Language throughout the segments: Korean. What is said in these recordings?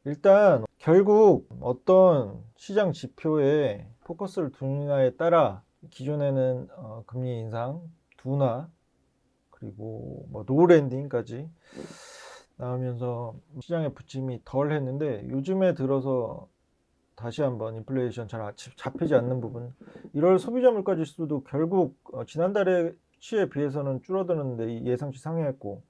일단 결국 어떤 시장 지표에 포커스를 두느냐에 따라 기존에는 금리 인상 둔화 그리고 뭐 노랜딩까지 나오면서 시장의 부침이 덜 했는데, 요즘에 들어서 다시 한번 인플레이션 잘 잡히지 않는 부분, 1월 소비자 물가 지수도 결국 지난달에 치에 비해서는 줄어드는데 예상치 상회했고,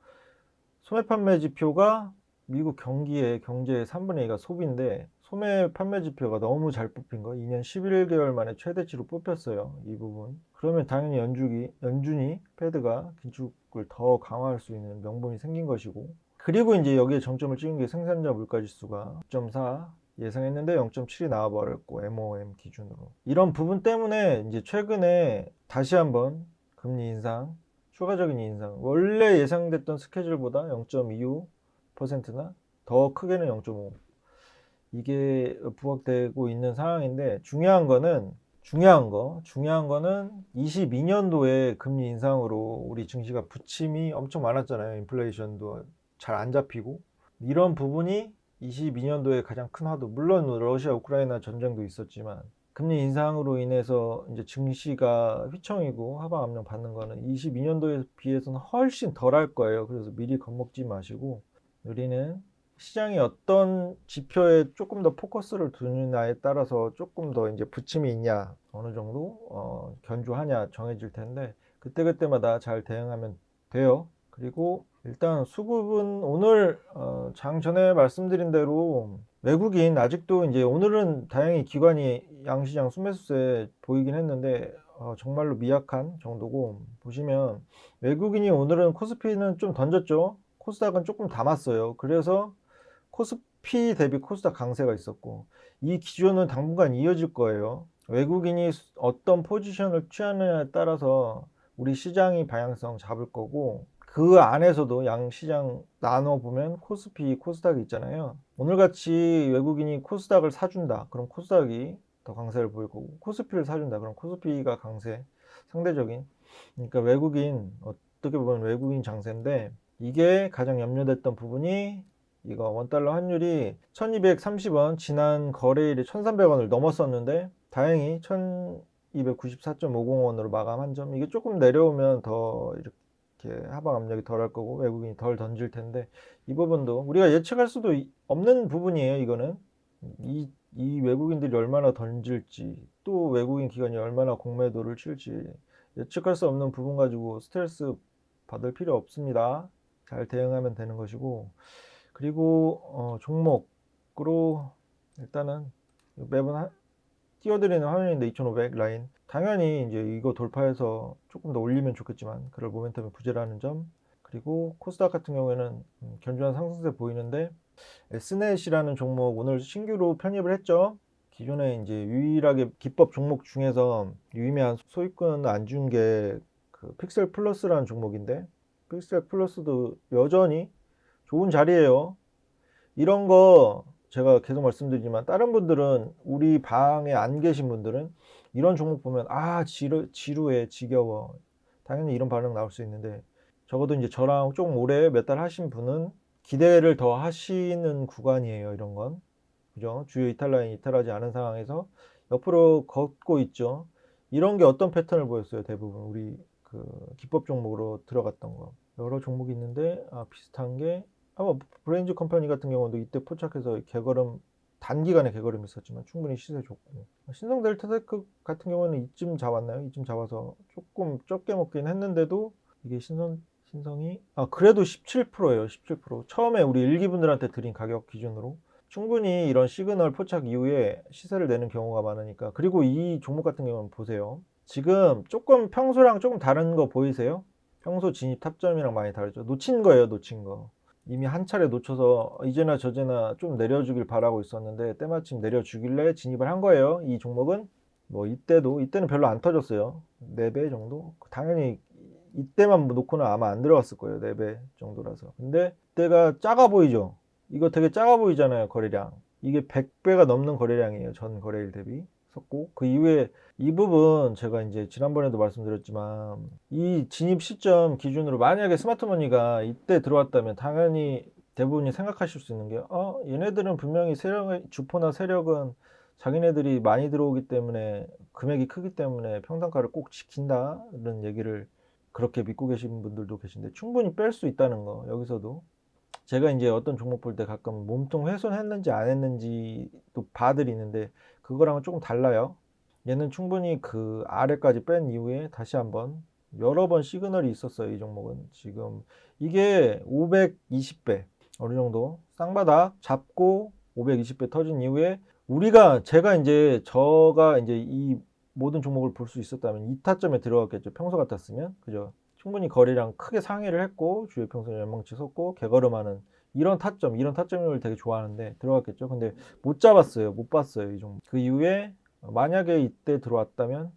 소매 판매 지표가 미국 경제의 3분의 2가 소비인데 소매 판매 지표가 너무 잘 뽑힌 거, 2년 11개월 만에 최대치로 뽑혔어요. 이 부분. 그러면 당연히 연준이 패드가 긴축을 더 강화할 수 있는 명분이 생긴 것이고, 그리고 이제 여기에 정점을 찍은 게 생산자 물가 지수가 0.4 예상했는데 0.7이 나와버렸고, MOM 기준으로. 이런 부분 때문에 이제 최근에 다시 한번 금리 인상, 추가적인 인상, 원래 예상됐던 스케줄보다 0.25%나 더 크게는 0.5, 이게 부각되고 있는 상황인데, 중요한 거는 22년도에 금리 인상으로 우리 증시가 부침이 엄청 많았잖아요. 인플레이션도 잘 안 잡히고, 이런 부분이 22년도에 가장 큰 화두, 물론 러시아 우크라이나 전쟁도 있었지만 금리 인상으로 인해서 이제 증시가 휘청이고 하방 압력 받는 거는 22년도에 비해서는 훨씬 덜 할 거예요. 그래서 미리 겁먹지 마시고, 우리는 시장이 어떤 지표에 조금 더 포커스를 두느냐에 따라서 조금 더 이제 부침이 있냐, 어느 정도 견조하냐 정해질 텐데, 그때그때마다 잘 대응하면 돼요. 그리고 일단 수급은 오늘 장 전에 말씀드린 대로 외국인 아직도, 이제 오늘은 다행히 기관이 양시장 순매수세 보이긴 했는데 정말로 미약한 정도고, 보시면 외국인이 오늘은 코스피는 좀 던졌죠. 코스닥은 조금 담았어요. 그래서 코스피 대비 코스닥 강세가 있었고, 이 기조는 당분간 이어질 거예요. 외국인이 어떤 포지션을 취하느냐에 따라서 우리 시장이 방향성 잡을 거고, 그 안에서도 양 시장 나눠 보면 코스피, 코스닥이 있잖아요. 오늘같이 외국인이 코스닥을 사준다, 그럼 코스닥이 더 강세를 보일 거고, 코스피를 사준다, 그럼 코스피가 강세, 상대적인. 그러니까 어떻게 보면 외국인 장세인데, 이게 가장 염려됐던 부분이, 이거 원달러 환율이 1230원, 지난 거래일에 1300원을 넘었었는데 다행히 1294.50원으로 마감한 점, 이게 조금 내려오면 더 이렇게 하방 압력이 덜 할 거고 외국인이 덜 던질 텐데, 이 부분도 우리가 예측할 수도 없는 부분이에요. 이거는 이 외국인들이 얼마나 던질지, 또 외국인 기관이 얼마나 공매도를 칠지 예측할 수 없는 부분 가지고 스트레스 받을 필요 없습니다. 잘 대응하면 되는 것이고, 그리고 종목으로 일단은 매번 띄워드리는 화면인데, 2500 라인 당연히 이제 이거 돌파해서 조금 더 올리면 좋겠지만 그럴 모멘텀이 부재라는 점, 그리고 코스닥 같은 경우에는 견조한 상승세 보이는데, S넷이라는 종목 오늘 신규로 편입을 했죠. 기존에 이제 유일하게 기법 종목 중에서 유의미한 소유권 안 준 게 그 픽셀 플러스라는 종목인데, 픽셀 플러스도 여전히 좋은 자리예요. 이런 거 제가 계속 말씀드리지만, 다른 분들은, 우리 방에 안 계신 분들은 이런 종목 보면 지루해, 지겨워, 당연히 이런 반응 나올 수 있는데, 적어도 이제 저랑 조금 오래 몇 달 하신 분은 기대를 더 하시는 구간이에요. 이런 건, 그죠? 주요 이탈 라인 이탈하지 않은 상황에서 옆으로 걷고 있죠. 이런 게 어떤 패턴을 보였어요? 대부분 우리 그 기법 종목으로 들어갔던 거 여러 종목이 있는데, 비슷한 게 아마 브레인즈 컴퍼니 같은 경우도 이때 포착해서 단기간에 개걸음 있었지만 충분히 시세 좋고, 신성 델타테크 같은 경우는 이쯤 잡았나요? 이쯤 잡아서 조금 적게 먹긴 했는데도, 이게 신성이 그래도 17%예요. 17%. 처음에 우리 일기분들한테 드린 가격 기준으로 충분히 이런 시그널 포착 이후에 시세를 내는 경우가 많으니까. 그리고 이 종목 같은 경우는 보세요. 지금 조금 평소랑 조금 다른 거 보이세요? 평소 진입 타점이랑 많이 다르죠. 놓친 거예요, 놓친 거. 이미 한 차례 놓쳐서 이제나 저제나 좀 내려주길 바라고 있었는데, 때마침 내려주길래 진입을 한 거예요. 이 종목은 뭐 이때는 별로 안 터졌어요. 4배 정도? 당연히 이때만 놓고는 아마 안 들어갔을 거예요. 4배 정도라서. 근데 이때가 작아 보이죠? 이거 되게 작아 보이잖아요, 거래량. 이게 100배가 넘는 거래량이에요, 전 거래일 대비. 섰고, 그 이후에 이 부분 제가 이제 지난번에도 말씀드렸지만, 이 진입 시점 기준으로 만약에 스마트머니가 이때 들어왔다면 당연히 대부분이 생각하실 수 있는 게 얘네들은 분명히 주포나 세력은 자기네들이 많이 들어오기 때문에 금액이 크기 때문에 평단가를 꼭 지킨다는 얘기를 그렇게 믿고 계신 분들도 계신데 충분히 뺄 수 있다는 거. 여기서도 제가 이제 어떤 종목 볼 때 가끔 몸통 훼손했는지 안 했는지도 봐들이 있는데 그거랑은 조금 달라요. 얘는 충분히 그 아래까지 뺀 이후에 다시 한번 여러 번 시그널이 있었어요. 이 종목은 지금 이게 520배 어느 정도 쌍바닥 잡고 520배 터진 이후에 제가 이제 이 모든 종목을 볼 수 있었다면 이 타점에 들어갔겠죠. 평소 같았으면 그죠. 충분히 거래량 크게 상회를 했고 주요 평선 열망치 섰고 개걸음하는 이런 타점을 되게 좋아하는데 들어갔겠죠. 근데 못 잡았어요. 못 봤어요. 이 종목. 그 이후에 만약에 이때 들어왔다면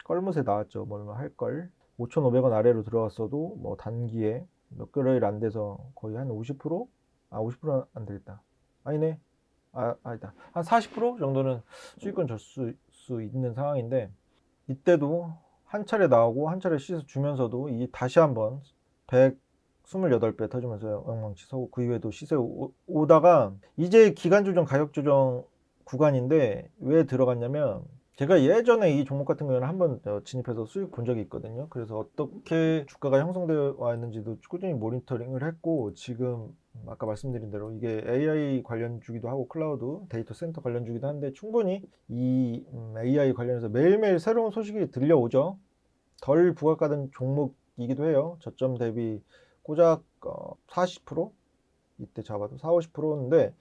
껄무새 나왔죠. 뭐 할 걸. 5,500원 아래로 들어왔어도 뭐 단기에 몇 개월 안 돼서 거의 한 50%? 50%는 안 되겠다. 아니네. 아니다. 한 40% 정도는 수익권 줄 수 있는 상황인데 이때도 한 차례 나오고 한 차례 씻어 주면서도 이 다시 한번 128배 터지면서 엉망치 서고 그 이후에도 시세 오다가 이제 기간 조정 가격 조정 구간인데 왜 들어갔냐면 제가 예전에 이 종목 같은 경우는 한번 진입해서 수익 본 적이 있거든요. 그래서 어떻게 주가가 형성되어 왔는지도 꾸준히 모니터링을 했고 지금 아까 말씀드린 대로 이게 AI 관련주기도 하고 클라우드 데이터 센터 관련주기도 한데 충분히 이 AI 관련해서 매일매일 새로운 소식이 들려오죠. 덜 부각가는 종목이기도 해요. 저점 대비 고작 40% 이때 잡아도 4, 50%인데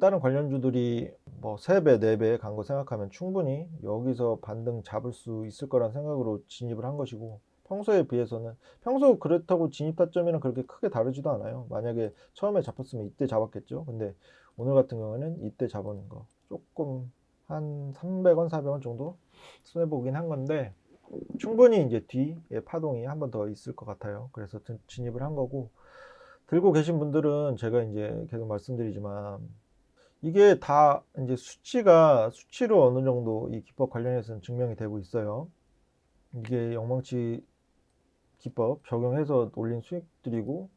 다른 관련주들이 뭐 3배, 4배 간 거 생각하면 충분히 여기서 반등 잡을 수 있을 거란 생각으로 진입을 한 것이고 평소에 비해서는 평소 그렇다고 진입 타점이랑 그렇게 크게 다르지도 않아요. 만약에 처음에 잡혔으면 이때 잡았겠죠. 근데 오늘 같은 경우에는 이때 잡은 거 조금 한 300원, 400원 정도 손해보긴 한 건데 충분히 이제 뒤에 파동이 한 번 더 있을 것 같아요. 그래서 진입을 한 거고 들고 계신 분들은 제가 이제 계속 말씀드리지만 이게 다 이제 수치로 어느 정도 이 기법 관련해서는 증명이 되고 있어요. 이게 영망치 기법 적용해서 올린 수익들이고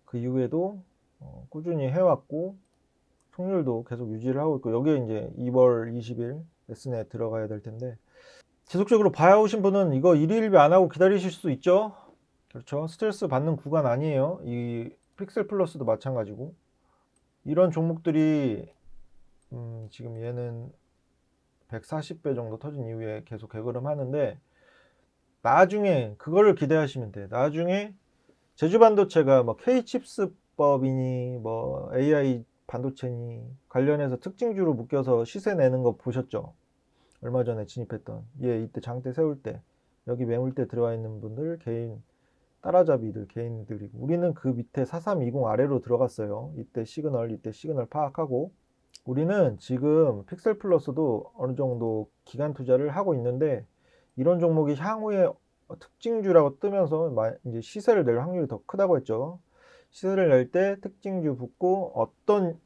그 이후에도 꾸준히 해왔고 성률도 계속 유지를 하고 있고 여기에 이제 2월 20일 레슨에 들어가야 될 텐데 지속적으로 봐오신 분은 이거 일일비 안 하고 기다리실 수 있죠. 그렇죠. 스트레스 받는 구간 아니에요. 이 픽셀 플러스도 마찬가지고 이런 종목들이 지금 얘는 140배 정도 터진 이후에 계속 개걸음 하는데 나중에 그거를 기대하시면 돼. 나중에 제주반도체가 뭐 K칩스법이니 뭐 AI 반도체니 관련해서 특징주로 묶여서 시세 내는 거 보셨죠? 얼마 전에 진입했던 이때 장대 세울 때 여기 매물대 들어와 있는 분들 개인 따라잡이들 개인들이고 우리는 그 밑에 4320 아래로 들어갔어요. 이때 시그널 파악하고 우리는 지금 픽셀 플러스도 어느 정도 기간 투자를 하고 있는데 이런 종목이 향후에 특징주라고 뜨면서 이제 시세를 낼 확률이 더 크다고 했죠. 시세를 낼 때 특징주 붙고 어떤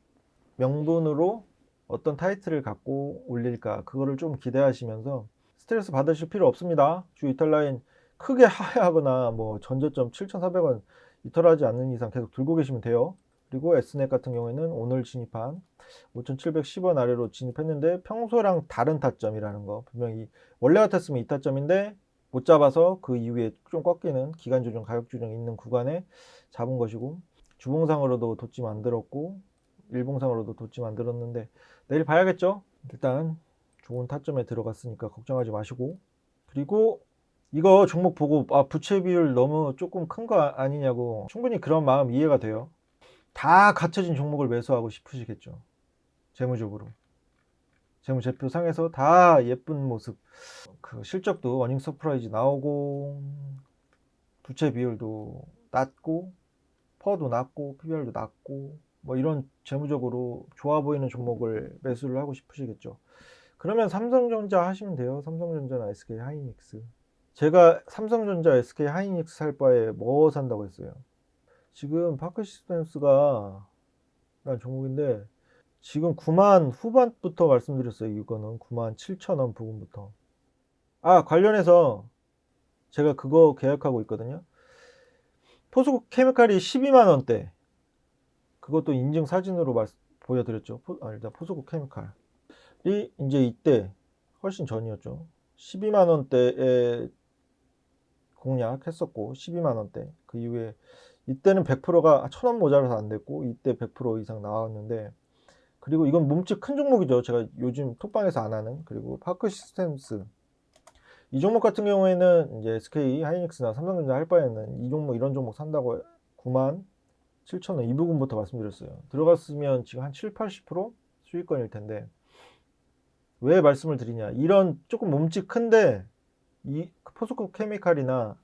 명분으로 어떤 타이틀을 갖고 올릴까 그거를 좀 기대하시면서 스트레스 받으실 필요 없습니다. 주 이탈 라인 크게 하하거나 뭐 전저점 7,400원 이탈하지 않는 이상 계속 들고 계시면 돼요. 그리고 S넷 같은 경우에는 오늘 진입한 5,710원 아래로 진입했는데 평소랑 다른 타점이라는 거 분명히 원래 같았으면 이 타점인데 못 잡아서 그 이후에 좀 꺾이는 기간 조정 가격 조정 있는 구간에 잡은 것이고 주봉상으로도 돋지 만들었고 일봉상으로도 돋지 만들었는데 내일 봐야겠죠. 일단 좋은 타점에 들어갔으니까 걱정하지 마시고 그리고 이거 종목 보고 부채 비율 너무 조금 큰 거 아니냐고 충분히 그런 마음 이해가 돼요. 다 갖춰진 종목을 매수하고 싶으시겠죠. 재무적으로 재무제표 상에서 다 예쁜 모습 그 실적도 어닝 서프라이즈 나오고 부채 비율도 낮고 퍼도 낮고 PBR도 낮고 뭐 이런 재무적으로 좋아 보이는 종목을 매수를 하고 싶으시겠죠. 그러면 삼성전자 하시면 돼요. 삼성전자나 SK 하이닉스. 제가 삼성전자, SK 하이닉스 살 바에 뭐 산다고 했어요. 지금 파크시스템스가 라는 종목인데 지금 9만 후반부터 말씀드렸어요. 이거는 9만 7천 원 부근부터. 관련해서 제가 그거 계약하고 있거든요. 포스코 케미칼이 12만 원대. 그것도 인증 사진으로 보여드렸죠. 일단 포스코 케미칼이 이제 이때 훨씬 전이었죠. 12만 원대에 공략했었고 12만 원대 그 이후에 이때는 100%가 1,000원 모자라서 안 됐고 이때 100% 이상 나왔는데, 그리고 이건 몸집 큰 종목이죠. 제가 요즘 톡방에서 안 하는. 그리고 파크 시스템스 이 종목 같은 경우에는 이제 SK 하이닉스나 삼성전자 할 바에는 이 종목 이런 종목 산다고 97,000원 이 부분부터 말씀드렸어요. 들어갔으면 지금 한 7, 80% 수익권일 텐데, 왜 말씀을 드리냐, 이런 조금 몸집 큰데 이 포스코 케미칼이나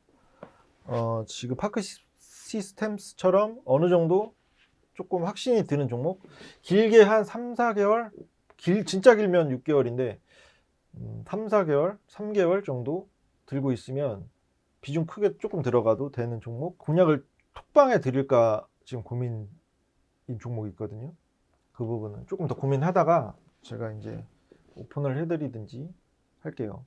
지금 파크 시스템스처럼 어느 정도 조금 확신이 드는 종목, 길게 한 3, 4개월, 진짜 길면 6개월인데 3, 4개월, 3개월 정도 들고 있으면 비중 크게 조금 들어가도 되는 종목, 공략을 톡방에 드릴까 지금 고민인 종목이 있거든요. 그 부분은 조금 더 고민하다가 제가 이제 오픈을 해드리든지 할게요.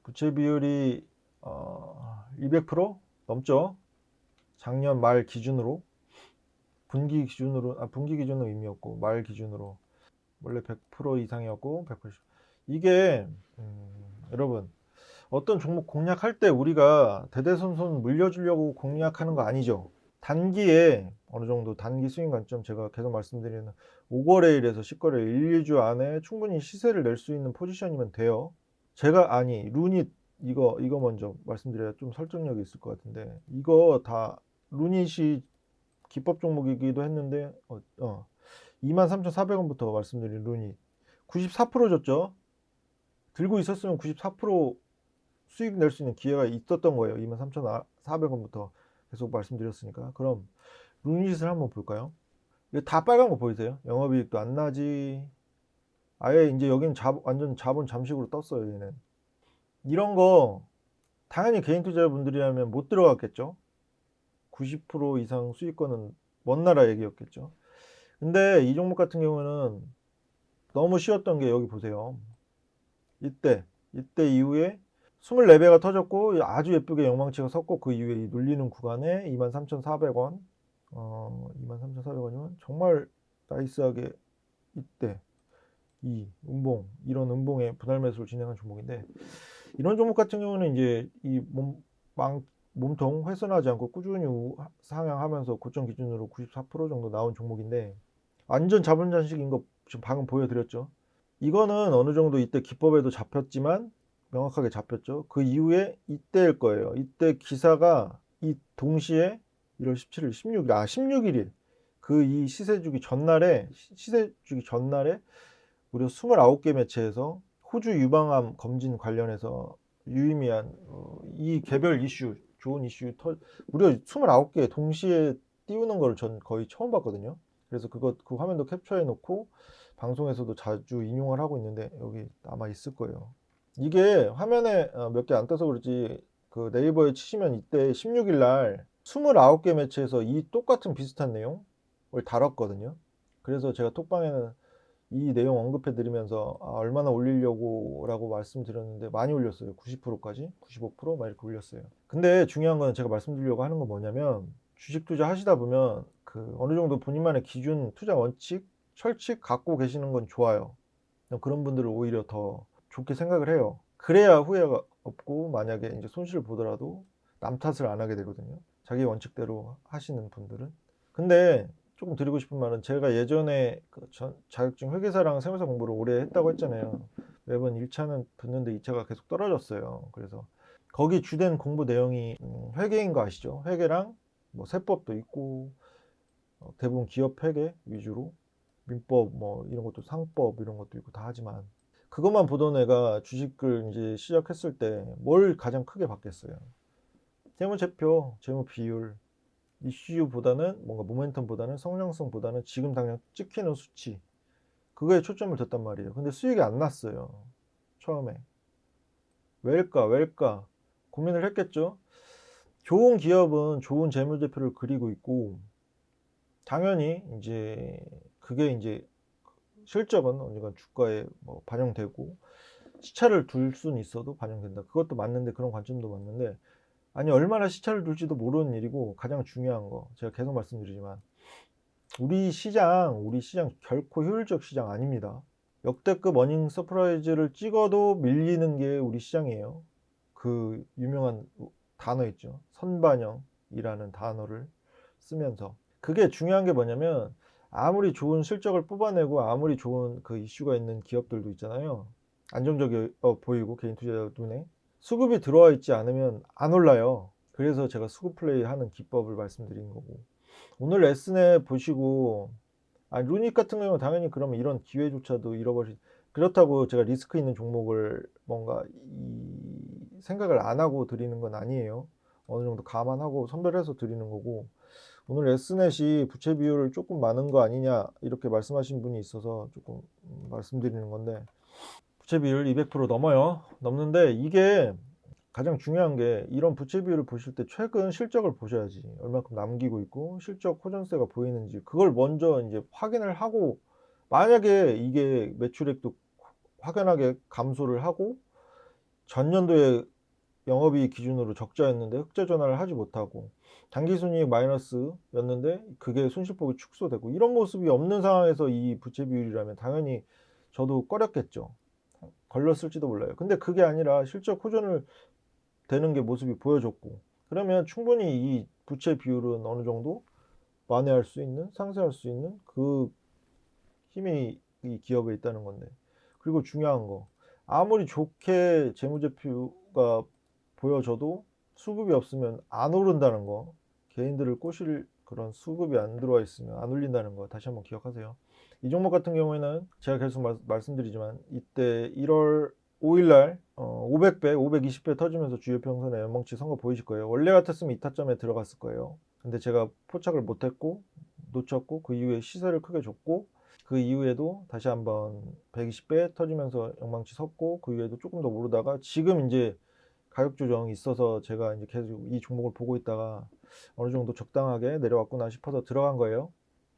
부채 비율이 200% 넘죠. 작년 말 기준으로, 분기 기준으로 이미 었고, 말 기준으로 원래 100% 이상이었고 180. 이게 여러분, 어떤 종목 공략할 때 우리가 대대손손 물려주려고 공략하는 거 아니죠. 단기에 어느 정도 단기 수익 관점, 제가 계속 말씀드리는 5거래일에서 10거래일 1, 2주 안에 충분히 시세를 낼 수 있는 포지션이면 돼요. 루닛, 이거 먼저 말씀드려야 좀 설득력이 있을 것 같은데, 이거 다 루닛이 기법 종목이기도 했는데 23,400원부터 말씀드린 루닛 94% 줬죠. 들고 있었으면 94% 수익 낼 수 있는 기회가 있었던 거예요. 23,400원부터 계속 말씀드렸으니까. 그럼 루닛을 한번 볼까요? 이거 다 빨간 거 보이세요? 영업이익도 안 나지. 아예 이제 여기는 완전 자본 잠식으로 떴어요. 얘는 이런 거 당연히 개인 투자자분들이라면 못 들어갔겠죠. 90% 이상 수익권은 먼 나라 얘기였겠죠. 근데 이 종목 같은 경우는 너무 쉬웠던 게, 여기 보세요. 이때 이후에 24배가 터졌고 아주 예쁘게 영망치가 섰고, 그 이후에 이 눌리는 구간에 23,400원 23,400원이면 정말 나이스하게 이때 이런 음봉에 분할 매수를 진행한 종목인데, 이런 종목 같은 경우는 이제 이 몸통 훼손하지 않고 꾸준히 상향하면서 고점 기준으로 94% 정도 나온 종목인데, 완전 자본 잠식인 거 지금 방금 보여드렸죠. 이거는 어느 정도 이때 기법에도 잡혔지만 명확하게 잡혔죠. 그 이후에 이때일 거예요. 이때 기사가 이 동시에 1월 17일, 16일 그 이 시세 주기 전날에 무려 29개 매체에서 호주 유방암 검진 관련해서 유의미한 이 개별 이슈, 좋은 이슈 무려 29개 동시에 띄우는 걸 전 거의 처음 봤거든요. 그래서 그 화면도 캡처해 놓고 방송에서도 자주 인용을 하고 있는데, 여기 아마 있을 거예요. 이게 화면에 몇 개 안 떠서 그렇지, 그 네이버에 치시면 이때 16일 날 29개 매체에서 이 똑같은 비슷한 내용을 다뤘거든요. 그래서 제가 톡방에는 이 내용 언급해 드리면서 얼마나 올리려고 라고 말씀드렸는데 많이 올렸어요. 90%까지 95%막 이렇게 올렸어요. 근데 중요한 건 제가 말씀드리려고 하는 건 뭐냐면, 주식 투자 하시다 보면 그 어느 정도 본인만의 기준, 투자 원칙, 철칙 갖고 계시는 건 좋아요. 그런 분들을 오히려 더 좋게 생각을 해요. 그래야 후회가 없고, 만약에 이제 손실을 보더라도 남 탓을 안 하게 되거든요. 자기 원칙대로 하시는 분들은. 근데 조금 드리고 싶은 말은, 제가 예전에 자격증 회계사랑 세무사 공부를 오래 했다고 했잖아요. 매번 1차는 붙는데 2차가 계속 떨어졌어요. 그래서 거기 주된 공부 내용이 회계인 거 아시죠? 회계랑 뭐 세법도 있고, 대부분 기업 회계 위주로, 민법 뭐 이런 것도, 상법 이런 것도 있고 다 하지만, 그것만 보던 애가 주식을 이제 시작했을 때 뭘 가장 크게 받겠어요? 재무제표, 재무 비율, 이슈보다는 뭔가 모멘텀보다는 성장성보다는 지금 당장 찍히는 수치, 그거에 초점을 뒀단 말이에요. 근데 수익이 안 났어요. 처음에. 왜일까 고민을 했겠죠. 좋은 기업은 좋은 재무제표를 그리고 있고, 당연히 이제 그게 이제 실적은 언젠가 주가에 뭐 반영되고, 시차를 둘 수는 있어도 반영된다. 그것도 맞는데, 그런 관점도 맞는데, 아니 얼마나 시차를 둘지도 모르는 일이고, 가장 중요한 거 제가 계속 말씀드리지만, 우리 시장 결코 효율적 시장 아닙니다. 역대급 어닝 서프라이즈를 찍어도 밀리는 게 우리 시장이에요. 그 유명한 단어 있죠. 선반영이라는 단어를 쓰면서. 그게 중요한 게 뭐냐면, 아무리 좋은 실적을 뽑아내고 아무리 좋은 그 이슈가 있는 기업들도 있잖아요. 안정적이 보이고 개인 투자자 눈에 수급이 들어와 있지 않으면 안 올라요. 그래서 제가 수급 플레이 하는 기법을 말씀드린 거고, 오늘 레슨에 보시고, 루닉 같은 경우는 당연히 그러면 이런 기회조차도 그렇다고 제가 리스크 있는 종목을 뭔가 생각을 안 하고 드리는 건 아니에요. 어느 정도 감안하고 선별해서 드리는 거고, 오늘 레슨넷이 부채 비율을 조금 많은 거 아니냐 이렇게 말씀하신 분이 있어서 조금 말씀드리는 건데, 부채 비율 200% 넘어요. 넘는데, 이게 가장 중요한 게, 이런 부채 비율을 보실 때 최근 실적을 보셔야지. 얼마큼 남기고 있고 실적 호전세가 보이는지 그걸 먼저 이제 확인을 하고, 만약에 이게 매출액도 확연하게 감소를 하고 전년도에 영업이익 기준으로 적자였는데 흑자 전환을 하지 못하고 당기순이익 마이너스였는데 그게 손실폭이 축소되고, 이런 모습이 없는 상황에서 이 부채 비율이라면 당연히 저도 꺼렸겠죠. 걸렸을지도 몰라요. 근데 그게 아니라 실적 호전을 되는 게 모습이 보여줬고, 그러면 충분히 이 부채 비율은 어느 정도 만회할 수 있는, 상쇄할 수 있는 그 힘이 이 기업에 있다는 건데. 그리고 중요한 거, 아무리 좋게 재무제표가 보여져도 수급이 없으면 안 오른다는 거, 개인들을 꼬실 그런 수급이 안 들어와 있으면 안 올린다는 거 다시 한번 기억하세요. 이 종목 같은 경우에는 제가 계속 말씀드리지만, 이때 1월 5일 날 500배, 520배 터지면서 주요 평선에 연봉치 선거 보이실 거예요. 원래 같았으면 이 타점에 들어갔을 거예요. 근데 제가 포착을 못했고 놓쳤고, 그 이후에 시세를 크게 줬고, 그 이후에도 다시 한번 120배 터지면서 영망치 섰고, 그 이후에도 조금 더 오르다가 지금 이제 가격 조정이 있어서 제가 이제 계속 이 종목을 보고 있다가 어느 정도 적당하게 내려왔구나 싶어서 들어간 거예요.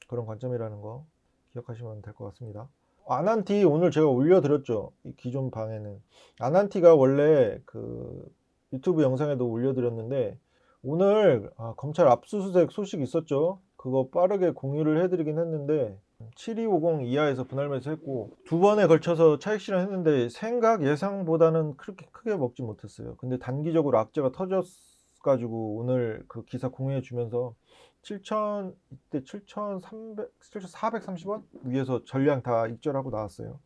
그런 관점이라는 거 기억하시면 될 것 같습니다. 아난티 오늘 제가 올려드렸죠. 이 기존 방에는 아난티가 원래 그 유튜브 영상에도 올려드렸는데, 오늘 검찰 압수수색 소식 있었죠. 그거 빠르게 공유를 해드리긴 했는데, 7250 이하에서 분할 매수했고, 두 번에 걸쳐서 차익 실현했는데 생각 예상보다는 그렇게 크게 먹지 못했어요. 근데 단기적으로 악재가 터졌가지고 오늘 그 기사 공유해 주면서 7천, 이때 7,300, 7,430원 위에서 전량 다 익절하고 나왔어요.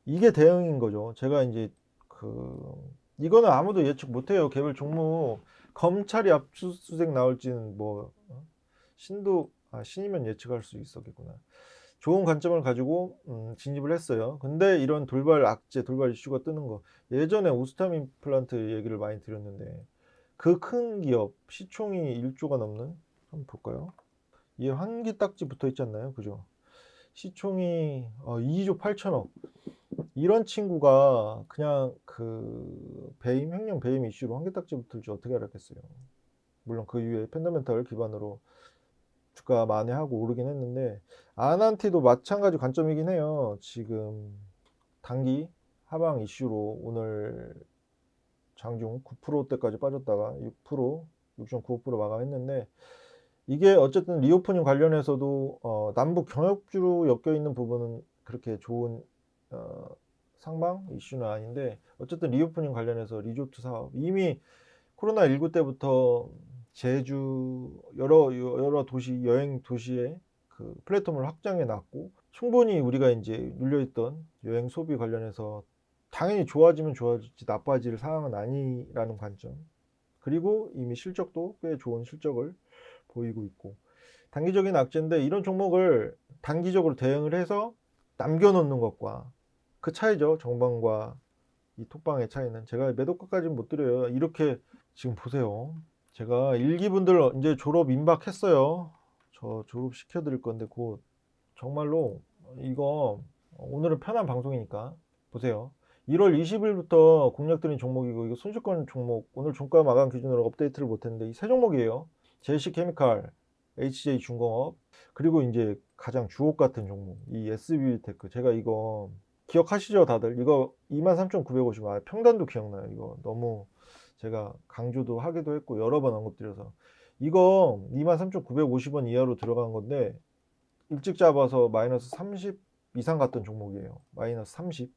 이게 대응인 거죠. 제가 이제 이거는 아무도 예측 못해요. 개별 종목 검찰이 압수수색 나올지는 뭐 신이면 예측할 수 있었겠구나. 좋은 관점을 가지고 진입을 했어요. 근데 이런 돌발 악재, 돌발 이슈가 뜨는 거, 예전에 오스타민 임플란트 얘기를 많이 드렸는데, 그 큰 기업 시총이 1조가 넘는, 한번 볼까요? 이게 환기 딱지 붙어 있지 않나요? 그죠? 시총이 2조 8천억. 이런 친구가 그냥 그 횡령 배임 이슈로 환기 딱지 붙을지 어떻게 알았겠어요. 물론 그 이후에 펀더멘털 기반으로 주가 만회하고 오르긴 했는데, 아난티도 마찬가지 관점이긴 해요. 지금 단기 하방 이슈로 오늘 장중 9%대까지 빠졌다가 6%, 6.95% 마감했는데, 이게 어쨌든 리오프닝 관련해서도 남북 경협주로 엮여 있는 부분은 그렇게 좋은 상방 이슈는 아닌데, 어쨌든 리오프닝 관련해서 리조트 사업, 이미 코로나19 때부터 제주 여러 도시, 여행 도시에 그 플랫폼을 확장해 놨고, 충분히 우리가 이제 눌려있던 여행 소비 관련해서 당연히 좋아지면 좋아질지 나빠질 상황은 아니라는 관점, 그리고 이미 실적도 꽤 좋은 실적을 보이고 있고, 단기적인 악재인데, 이런 종목을 단기적으로 대응을 해서 남겨놓는 것과 그 차이죠. 정방과 이 톡방의 차이는, 제가 매도가까지는 못 드려요. 이렇게 지금 보세요. 제가 일기분들 이제 졸업 임박했어요. 저 졸업 시켜드릴 건데 곧 정말로 이거 오늘은 편한 방송이니까 보세요. 1월 20일부터 공략 드린 종목이고 이거 순식권 종목 오늘 종가 마감 기준으로 업데이트를 못했는데 이 세 종목이에요. JC케미칼, HJ중공업 그리고 이제 가장 주옥 같은 종목 이 SB테크 제가 이거 기억하시죠 다들? 이거 23,950원 평단도 기억나요. 이거 너무 제가 강조도 하기도 했고 여러 번 언급드려서 이거 23,950원 이하로 들어간 건데 일찍 잡아서 마이너스 30 이상 갔던 종목이에요. 마이너스 30.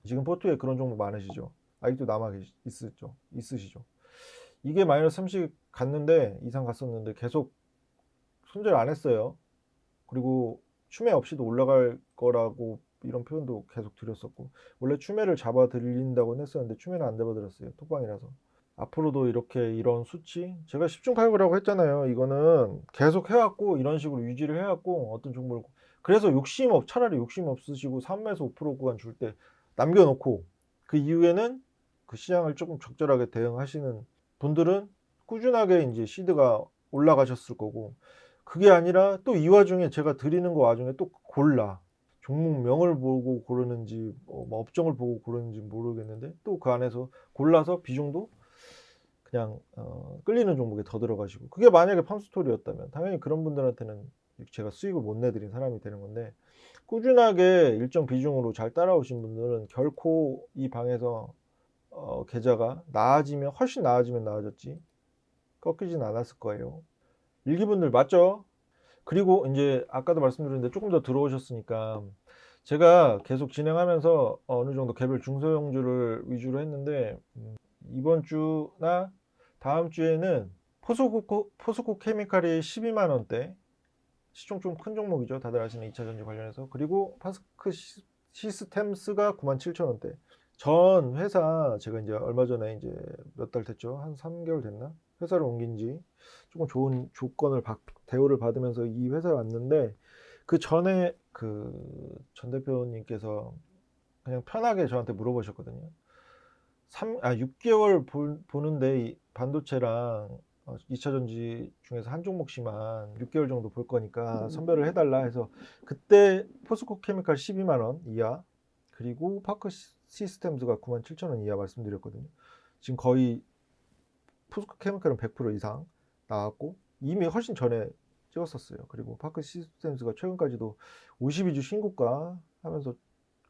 지금 포트에 그런 종목 많으시죠? 아직도 있으시죠? 이게 마이너스 30 갔는데 이상 갔었는데 계속 손절 안 했어요. 그리고 추매 없이도 올라갈 거라고 이런 표현도 계속 드렸었고 원래 추매를 잡아 드린다고 했었는데 추매는 안 잡아 드렸어요. 톡방이라서. 앞으로도 이렇게 이런 수치 제가 10중 8구라고 했잖아요. 이거는 계속 해왔고 이런 식으로 유지를 해왔고 어떤 종목을 그래서 차라리 욕심 없으시고 3에서 5% 구간 줄 때 남겨놓고 그 이후에는 그 시장을 조금 적절하게 대응하시는 분들은 꾸준하게 이제 시드가 올라가셨을 거고 그게 아니라 또 이 와중에 제가 드리는 거 와중에 또 골라 종목명을 보고 고르는지 뭐 업종을 보고 고르는지 모르겠는데 또 그 안에서 골라서 비중도 그냥 끌리는 종목에 더 들어가시고 그게 만약에 팜스토리였다면 당연히 그런 분들한테는 제가 수익을 못 내드린 사람이 되는 건데 꾸준하게 일정 비중으로 잘 따라오신 분들은 결코 이 방에서 계좌가 훨씬 나아지면 나아졌지 꺾이진 않았을 거예요. 일기분들 맞죠? 그리고 이제 아까도 말씀드렸는데 조금 더 들어오셨으니까 제가 계속 진행하면서 어느 정도 개별 중소형주를 위주로 했는데 이번 주나 다음 주에는 포스코 케미칼이 12만 원대 시총 좀 큰 종목이죠. 다들 아시는 2차 전지 관련해서. 그리고 파스크 시스템스가 97,000원대. 전 회사 제가 이제 얼마 전에 이제 몇 달 됐죠. 한 3개월 됐나? 회사를 옮긴 지 조금 좋은 조건을 대우를 받으면서 이 회사에 왔는데 그 전에 그 전 대표님께서 그냥 편하게 저한테 물어보셨거든요. 6개월 보는데 이 반도체랑 2차 전지 중에서 한 종목씩만 6개월 정도 볼 거니까 선별을 해달라 해서 그때 포스코 케미칼 12만 원 이하 그리고 파크 시스템즈가 97,000원 이하 말씀드렸거든요. 지금 거의 포스코 케미칼은 100% 이상 나왔고 이미 훨씬 전에 찍었었어요. 그리고 파크 시스템즈가 최근까지도 52주 신고가 하면서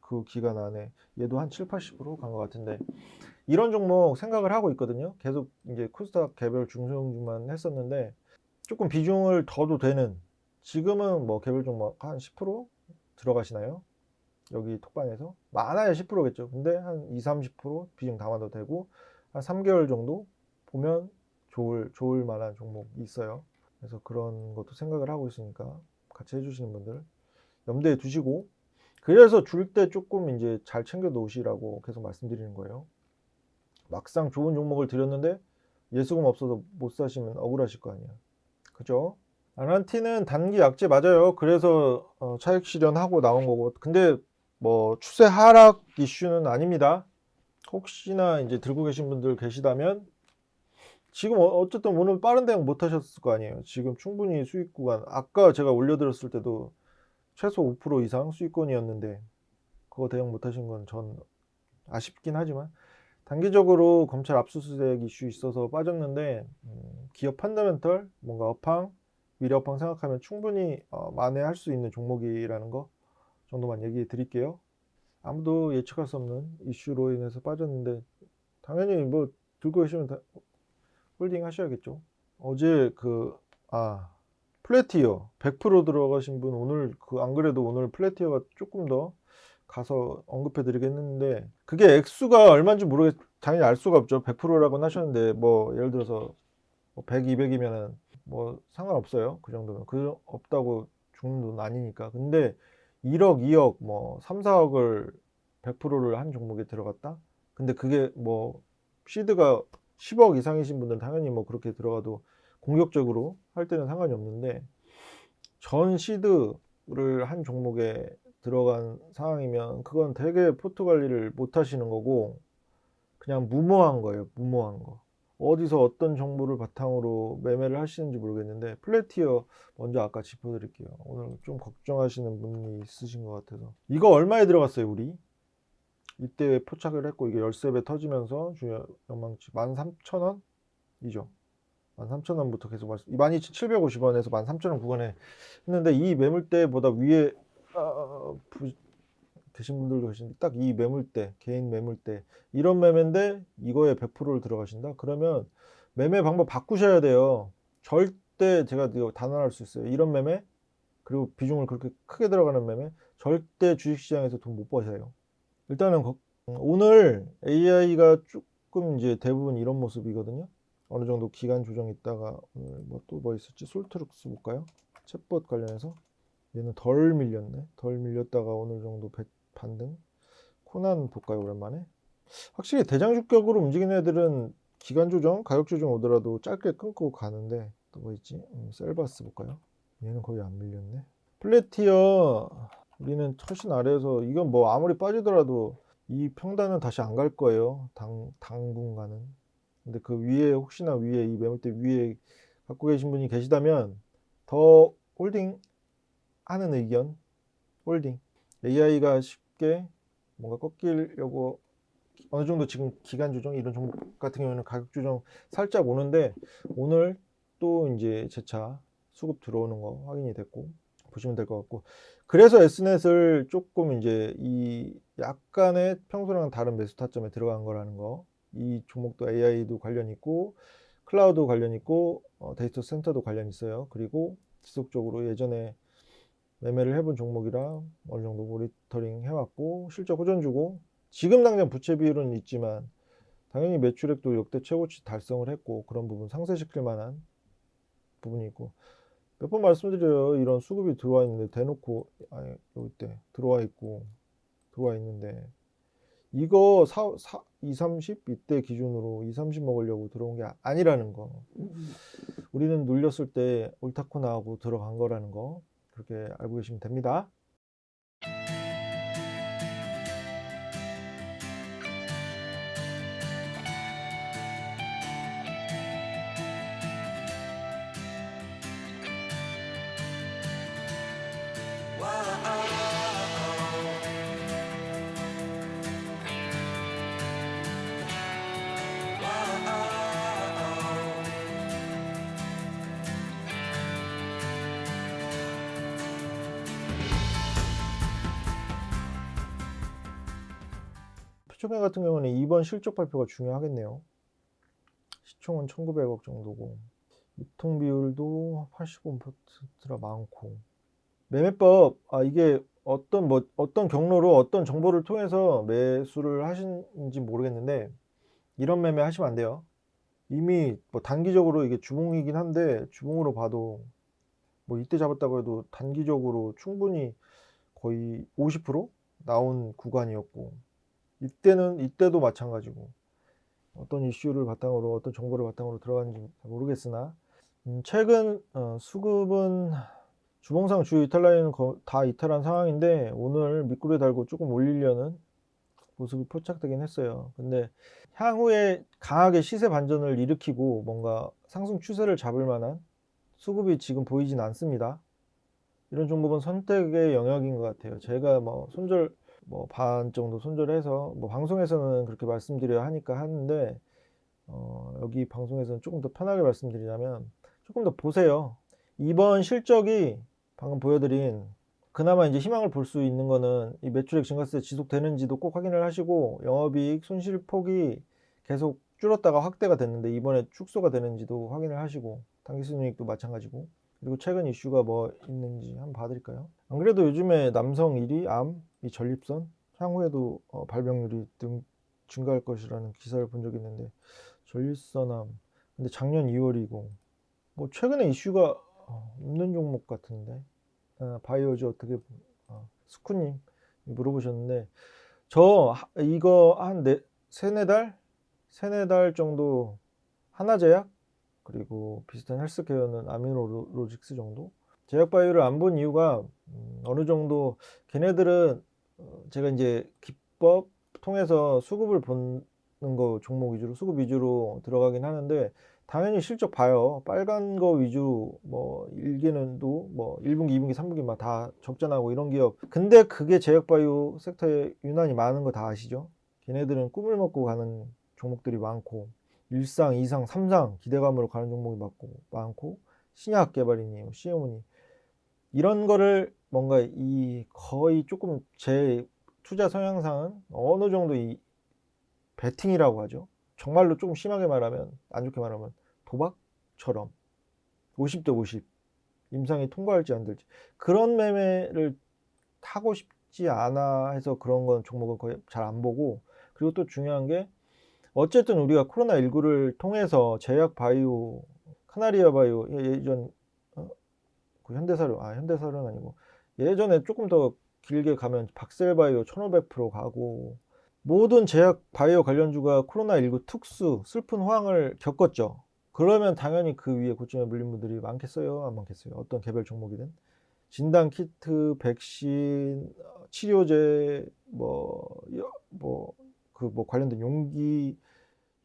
그 기간 안에 얘도 한 7, 80%간 것 같은데 이런 종목 생각을 하고 있거든요. 계속 이제 코스닥 개별 중소형주만 했었는데 조금 비중을 더도 되는 지금은 뭐 개별 종목 한 10% 들어가시나요? 여기 톡방에서 많아야 10%겠죠. 근데 한 2, 30% 비중 담아도 되고 한 3개월 정도 보면 좋을 만한 종목이 있어요. 그래서 그런 것도 생각을 하고 있으니까 같이 해주시는 분들 염두에 두시고 그래서 줄 때 조금 이제 잘 챙겨 놓으시라고 계속 말씀드리는 거예요. 막상 좋은 종목을 드렸는데 예수금 없어서 못 사시면 억울하실 거 아니야. 그죠? 아란티는 단기 약재 맞아요. 그래서 차익 실현하고 나온 거고. 근데 뭐 추세 하락 이슈는 아닙니다. 혹시나 이제 들고 계신 분들 계시다면 지금 어쨌든 오늘 빠른 대응 못 하셨을 거 아니에요. 지금 충분히 수익 구간 아까 제가 올려드렸을 때도 최소 5% 이상 수익권이었는데 그거 대응 못 하신 건 전 아쉽긴 하지만 단기적으로 검찰 압수수색 이슈 있어서 빠졌는데 기업 펀더멘털 뭔가 미래 업황 생각하면 충분히 만회할 수 있는 종목이라는 거 정도만 얘기해 드릴게요. 아무도 예측할 수 없는 이슈로 인해서 빠졌는데 당연히 뭐 들고 계시면 홀딩 하셔야겠죠. 어제 플래티어 100% 들어가신 분 오늘 안 그래도 오늘 플래티어가 조금 더 가서 언급해 드리겠는데 그게 액수가 얼마인지 당연히 알 수가 없죠. 100%라고는 하셨는데 뭐 예를 들어서 100, 200이면은 뭐 상관없어요. 그 정도면 없다고 죽는 돈 아니니까. 근데 1억, 2억 뭐 3, 4억을 100%를 한 종목에 들어갔다? 근데 그게 뭐 시드가 10억 이상이신 분들은 당연히 뭐 그렇게 들어가도 공격적으로 할 때는 상관이 없는데 전 시드를 한 종목에 들어간 상황이면 그건 되게 포트 관리를 못 하시는 거고 그냥 무모한 거예요. 무모한 거. 어디서 어떤 정보를 바탕으로 매매를 하시는지 모르겠는데, 플래티어 먼저 아까 짚어드릴게요. 오늘 좀 걱정하시는 분이 있으신 것 같아서. 이거 얼마에 들어갔어요 우리? 이때 포착을 했고 이게 열세배 터지면서 주요 영망치 13,000원 이죠. 13,000원부터 계속 12,750원에서 13,000원 구간에 했는데, 이 매물대보다 위에 계신 분들도 계신데, 딱 이 매물대, 개인 매물대, 이런 매매인데 이거에 100%를 들어가신다? 그러면 매매 방법 바꾸셔야 돼요. 절대, 제가 이거 단언할 수 있어요. 이런 매매, 그리고 비중을 그렇게 크게 들어가는 매매, 절대 주식시장에서 돈 못 버셔요. 일단은 오늘 AI가 조금 이제 대부분 이런 모습이거든요. 어느 정도 기간 조정 있다가 오늘 뭐 있었지? 솔트룩스 볼까요? 챗봇 관련해서 얘는 덜 밀렸네. 덜 밀렸다가 오늘 정도 반등. 코난 볼까요? 오랜만에. 확실히 대장주격으로 움직이는 애들은 기간 조정, 가격 조정 오더라도 짧게 끊고 가는데, 또 뭐 있지? 셀바스 볼까요? 얘는 거의 안 밀렸네. 플래티어 우리는 처신 아래에서, 이건 뭐 아무리 빠지더라도 이 평단은 다시 안 갈 거예요. 당분간은. 근데 그 위에, 혹시나 위에 이 매물대 위에 갖고 계신 분이 계시다면 더 홀딩 하는 의견. 홀딩. AI가 쉽게 뭔가 꺾이려고 어느 정도 지금 기간 조정, 이런 종목 같은 경우는 가격 조정 살짝 오는데, 오늘 또 이제 재차 수급 들어오는 거 확인이 됐고 보시면 될 것 같고, 그래서 S넷을 조금 이제 이 약간의 평소랑 다른 매수 타점에 들어간 거라는 거. 이 종목도 AI도 관련 있고 클라우드 관련 있고 데이터 센터도 관련 있어요. 그리고 지속적으로 예전에 매매를 해본 종목이라 어느 정도 모니터링 해왔고 실적 호전 주고, 지금 당장 부채 비율은 있지만 당연히 매출액도 역대 최고치 달성을 했고, 그런 부분 상쇄시킬 만한 부분이 있고, 몇 번 말씀드려요. 이런 수급이 들어와 있는데 대놓고, 아니 여기 때 들어와 있는데 이거 2, 30 이때 기준으로 2, 30 먹으려고 들어온 게 아니라는 거. 우리는 눌렸을 때 옳다코 나하고 들어간 거라는 거, 그렇게 알고 계시면 됩니다. 표적회 같은 경우는 이번 실적 발표가 중요하겠네요. 시총은 1,900억 정도고 유통 비율도 85%라 많고. 매매법, 이게 어떤 경로로 어떤 정보를 통해서 매수를 하시는지 모르겠는데, 이런 매매 하시면 안 돼요. 이미 뭐 단기적으로 이게 주봉이긴 한데, 주봉으로 봐도 뭐 이때 잡았다고 해도 단기적으로 충분히 거의 50% 나온 구간이었고, 이때도 마찬가지고, 어떤 이슈를 바탕으로 어떤 정보를 바탕으로 들어가는지 모르겠으나, 최근 수급은 주봉상 주요 이탈 라인은 다 이탈한 상황인데, 오늘 밑구리 달고 조금 올리려는 모습이 포착되긴 했어요. 근데 향후에 강하게 시세 반전을 일으키고 뭔가 상승 추세를 잡을 만한 수급이 지금 보이진 않습니다. 이런 종목은 선택의 영역인 것 같아요. 제가 반 정도 손절해서, 방송에서는 그렇게 말씀드려야 하니까 하는데, 여기 방송에서는 조금 더 편하게 말씀드리자면, 조금 더 보세요. 이번 실적이 방금 보여드린, 그나마 이제 희망을 볼 수 있는 거는 이 매출액 증가세 지속되는지도 꼭 확인을 하시고, 영업이익 손실폭이 계속 줄었다가 확대가 됐는데 이번에 축소가 되는지도 확인을 하시고, 당기순이익도 마찬가지고, 그리고 최근 이슈가 뭐 있는지 한번 봐드릴까요? 안 그래도 요즘에 남성 1위, 이 전립선 향후에도 발병률이 증가할 것이라는 기사를 본 적이 있는데, 전립선암, 근데 작년 2월이고 뭐 최근에 이슈가 없는 종목 같은데. 바이오즈 어떻게 스쿠님 물어보셨는데, 저 이거 한 세네 달 정도 하나제약, 그리고 비슷한 헬스케어는 아미노로직스 정도. 제약바이오를 안 본 이유가 어느 정도 걔네들은 제가 이제 기법 통해서 수급을 본 거 종목 위주로 수급 위주로 들어가긴 하는데 당연히 실적 봐요. 빨간 거 위주로 뭐 1기년도 뭐 1분기, 2분기, 3분기 막 다 적자 나고 이런 기업. 근데 그게 제약바이오 섹터에 유난히 많은 거 다 아시죠? 걔네들은 꿈을 먹고 가는 종목들이 많고 1상, 2상, 3상 기대감으로 가는 종목이 많고 신약 개발이니 CMO니 이런 거를 뭔가 이 거의 조금 제 투자 성향상은 어느 정도 이 베팅이라고 하죠. 정말로 조금 심하게 말하면 안 좋게 말하면 도박처럼 50대 50 임상이 통과할지 안 될지 그런 매매를 타고 싶지 않아 해서 그런 건 종목은 거의 잘 안 보고 그리고 또 중요한 게 어쨌든 우리가 코로나19를 통해서 제약 바이오 카나리아 바이오 예전 그 현대사료는 아니고 예전에 조금 더 길게 가면 박셀바이오 1500% 가고 모든 제약 바이오 관련주가 코로나19 특수 슬픈 호황을 겪었죠. 그러면 당연히 그 위에 고점에 물린 분들이 많겠어요? 안 많겠어요? 어떤 개별 종목이든. 진단 키트, 백신, 치료제, 관련된 용기,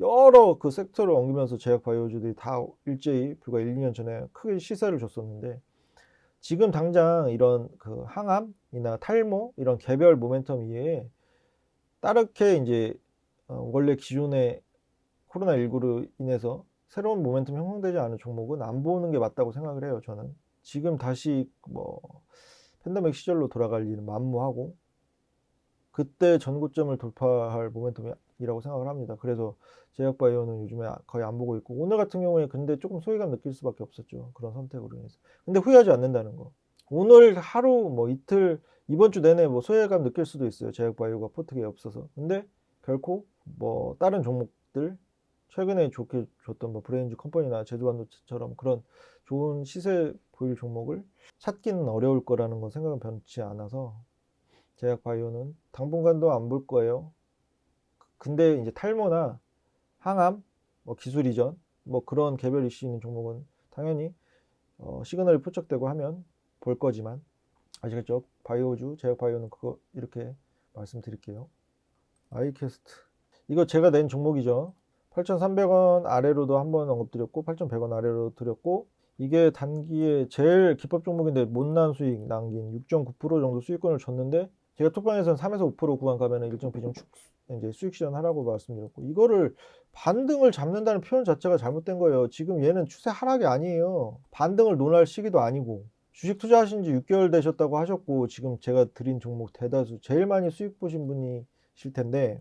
여러 그 섹터를 옮기면서 제약 바이오주들이 다 일제히 불과 1, 2년 전에 크게 시세를 줬었는데 지금 당장 이런 그 항암이나 탈모 이런 개별 모멘텀 이외에 따르게 이제 원래 기존의 코로나19로 인해서 새로운 모멘텀 형성되지 않은 종목은 안 보는 게 맞다고 생각을 해요. 저는 지금 다시 뭐 팬데믹 시절로 돌아갈 일은 만무하고 그때 전고점을 돌파할 모멘텀이라고 생각을 합니다. 그래서 제약바이오는 요즘에 거의 안 보고 있고 오늘 같은 경우에 근데 조금 소외감 느낄 수밖에 없었죠. 그런 선택으로 인해서. 근데 후회하지 않는다는 거. 오늘 하루 뭐 이틀 이번 주 내내 뭐 소외감 느낄 수도 있어요. 제약바이오가 포트에 없어서. 근데 결코 뭐 다른 종목들 최근에 좋게 줬던 뭐 브레인즈 컴퍼니나 제주반도체처럼 그런 좋은 시세 보일 종목을 찾기는 어려울 거라는 건 생각은 변치 않아서 제약바이오는 당분간도 안 볼 거예요. 근데 이제 탈모나 항암, 뭐 기술 이전, 뭐 그런 개별 이슈 있는 종목은 당연히 시그널이 포착되고 하면 볼 거지만 아시겠죠? 바이오주, 제약바이오는 그거 이렇게 말씀드릴게요. 아이캐스트 이거 제가 낸 종목이죠. 8,300원 아래로도 한번 언급드렸고 8,100원 아래로 드렸고 이게 단기에 제일 기법 종목인데 못난 수익 남긴 6.9% 정도 수익권을 줬는데 제가 톡방에서는 3에서 5% 구간 가면 일정 비중 이제 수익 실현하라고 말씀드렸고 이거를 반등을 잡는다는 표현 자체가 잘못된 거예요. 지금 얘는 추세 하락이 아니에요. 반등을 논할 시기도 아니고 주식 투자하신 지 6개월 되셨다고 하셨고 지금 제가 드린 종목 대다수 제일 많이 수익 보신 분이실 텐데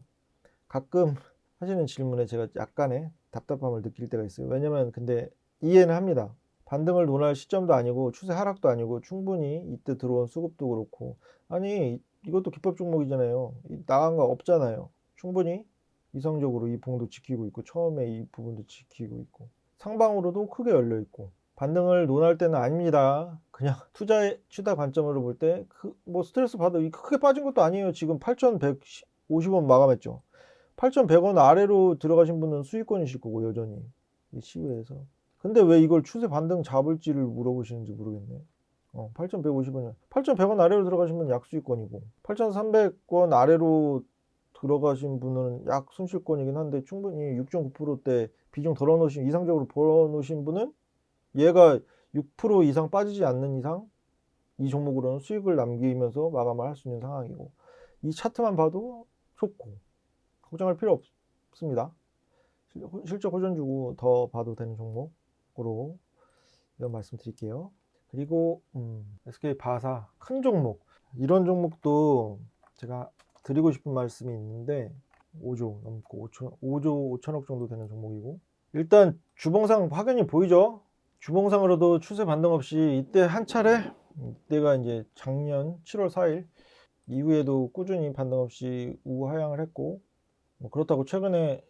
가끔 하시는 질문에 제가 약간의 답답함을 느낄 때가 있어요. 왜냐면 근데 이해는 합니다. 반등을 논할 시점도 아니고 추세 하락도 아니고 충분히 이때 들어온 수급도 그렇고 아니 이것도 기법 종목이잖아요. 나간 거 없잖아요. 충분히 이성적으로 이 봉도 지키고 있고 처음에 이 부분도 지키고 있고 상방으로도 크게 열려 있고 반등을 논할 때는 아닙니다. 그냥 투자의 취다 관점으로 볼 때 뭐 스트레스 받아 크게 빠진 것도 아니에요. 지금 8,150원 마감했죠. 8,100원 아래로 들어가신 분은 수익권이실 거고 여전히 이 시외에서 근데 왜 이걸 추세 반등 잡을지를 물어보시는지 모르겠네. 8,150원이요. 8,100원 아래로 들어가신 분은 약수익권이고 8,300원 아래로 들어가신 분은 약 손실권이긴 한데 충분히 6.9%대 비중 덜어놓으신 이상적으로 벌어놓으신 분은 얘가 6% 이상 빠지지 않는 이상 이 종목으로는 수익을 남기면서 마감을 할 수 있는 상황이고 이 차트만 봐도 좋고 걱정할 필요 없습니다. 실적 호전 주고 더 봐도 되는 종목으로 이런 말씀 드릴게요. 그리고 SK바사 큰 종목 이런 종목도 제가 드리고 싶은 말씀이 있는데 5조 넘고 5조 5천억 정도 되는 종목이고 일단 주봉상 확연히 보이죠. 주봉상으로도 추세 반등 없이 이때 한 차례 이때가 이제 작년 7월 4일 이후에도 꾸준히 반등 없이 우하향을 했고 뭐 그렇다고 최근에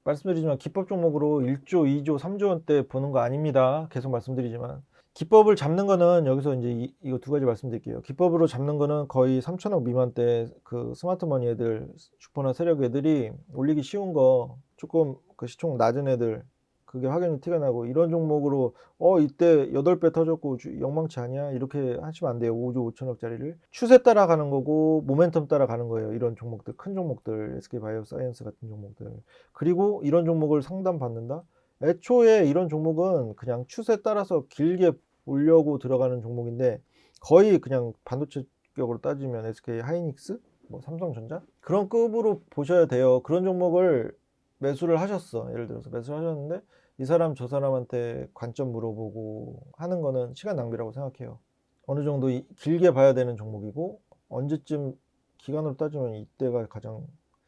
말씀드리지만 기법 종목으로 1조, 2조, 3조 원대 보는 거 아닙니다. 계속 말씀드리지만 기법을 잡는 거는 여기서 이제 이거 두 가지 말씀드릴게요. 기법으로 잡는 거는 거의 3천억 미만대 그 스마트머니 애들 슈퍼나 세력 애들이 올리기 쉬운 거 조금 그 시총 낮은 애들 그게 확연히 티가 나고, 이런 종목으로 이때 8배 터졌고 영망치 아니야? 이렇게 하시면 안 돼요. 5조 5천억짜리를. 추세 따라가는 거고 모멘텀 따라가는 거예요. 이런 종목들, 큰 종목들, SK바이오사이언스 같은 종목들. 그리고 이런 종목을 상담 받는다? 애초에 이런 종목은 그냥 추세 따라서 길게 보려고 들어가는 종목인데, 거의 그냥 반도체 격으로 따지면 SK 하이닉스, 뭐 삼성전자 그런 급으로 보셔야 돼요. 그런 종목을 매수를 하셨어. 예를 들어서 매수를 하셨는데 이 사람 저 사람한테 관점 물어보고 하는 거는 시간 낭비라고 생각해요. 어느 정도 길게 봐야 되는 종목이고, 언제쯤 기간으로 따지면 이때가 가장,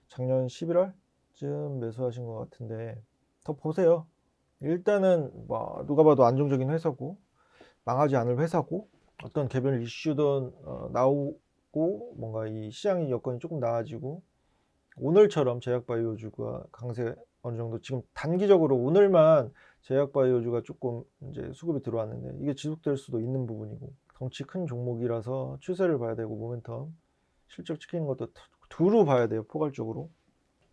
작년 11월쯤 매수하신 것 같은데 더 보세요. 일단은 뭐 누가 봐도 안정적인 회사고 망하지 않을 회사고, 어떤 개별 이슈도 나오고 뭔가 이 시장의 여건이 조금 나아지고, 오늘처럼 제약바이오주가 강세 어느 정도, 지금 단기적으로 오늘만 제약바이오주가 조금 이제 수급이 들어왔는데 이게 지속될 수도 있는 부분이고, 덩치 큰 종목이라서 추세를 봐야 되고 모멘텀 실적 지키는 것도 두루 봐야 돼요. 포괄적으로.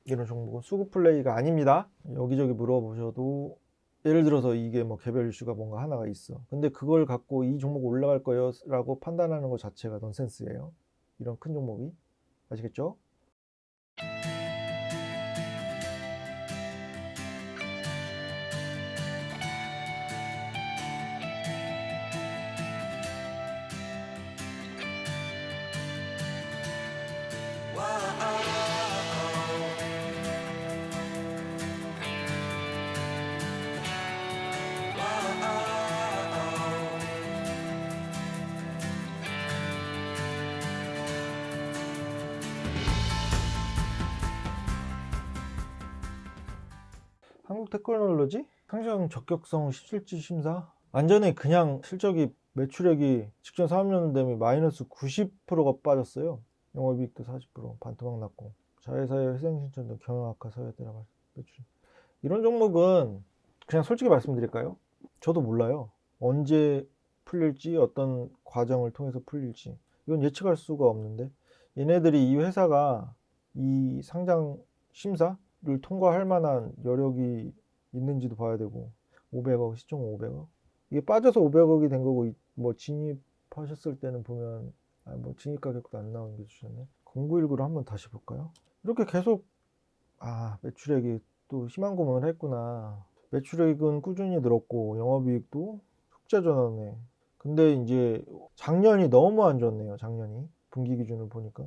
이런 종목은 수급 플레이가 아닙니다. 여기저기 물어보셔도 예를 들어서 이게 뭐 개별 이슈가 뭔가 하나가 있어. 근데 그걸 갖고 이 종목 올라갈 거예요 라고 판단하는 것 자체가 넌센스예요. 이런 큰 종목이. 아시겠죠? 한국테크놀로지 상장 적격성 실질 심사, 완전히 그냥 실적이, 매출액이 직전 사업년 대비 마이너스 90%가 빠졌어요. 영업이익도 40% 반토막 났고, 자회사의 회생 신청도 경영 악화 사유에 따라 매출. 이런 종목은 그냥 솔직히 말씀드릴까요? 저도 몰라요. 언제 풀릴지, 어떤 과정을 통해서 풀릴지 이건 예측할 수가 없는데, 얘네들이, 이 회사가 이 상장 심사를 통과할 만한 여력이 있는지도 봐야 되고, 500억, 시총 500억, 이게 빠져서 500억이 된 거고, 뭐 진입하셨을 때는 보면 뭐 진입 가격도 안 나오는 게 주셨네. 0919를 한번 다시 볼까요? 이렇게 계속, 매출액이 또 희망고문을 했구나. 매출액은 꾸준히 늘었고 영업이익도 흑자 전환에. 근데 이제 작년이 너무 안 좋네요. 작년이 분기 기준을 보니까.